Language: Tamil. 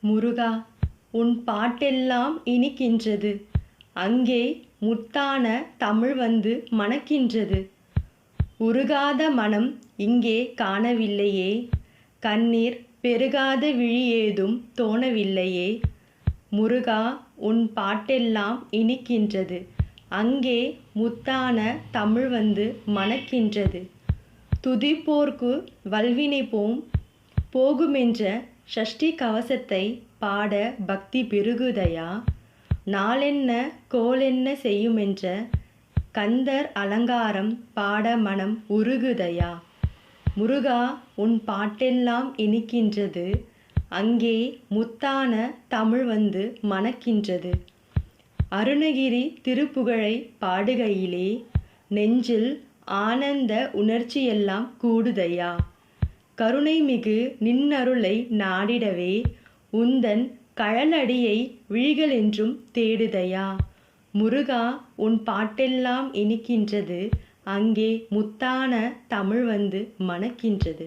முருகா, உன் பாட்டெல்லாம் இனிக்கின்றது. அங்கே முத்தான தமிழ் வந்து மணக்கின்றது. உருகாத மனம் இங்கே காணவில்லையே. கண்ணீர் பெருகாத விழி ஏதும் தோணவில்லையே. முருகா, உன் பாட்டெல்லாம் இனிக்கின்றது. அங்கே முத்தான தமிழ் வந்து மணக்கின்றது. துதிப்போர்க்கு வல்வினை போகுமென்ற சஷ்டி கவசத்தை பாட பக்தி பெருகுதையா. நாளென்ன கோளென்ன செய்யுமென்ற கந்தர் அலங்காரம் பாட மனம் உருகுதையா. முருகா, உன் பாட்டெல்லாம் இனிக்கின்றது. அங்கே முத்தான தமிழ் வந்து மணக்கின்றது. அருணகிரி திருப்புகழை பாடுகையிலே நெஞ்சில் ஆனந்த உணர்ச்சியெல்லாம் கூடுதையா. கருணைமிகு நின்னருளை நாடிடவே உந்தன் கழலடியை விழிகளென்றும் தேடுதையா. முருகா, உன் பாட்டெல்லாம் இனிக்கின்றது. அங்கே முத்தான தமிழ் வந்து மணக்கின்றது.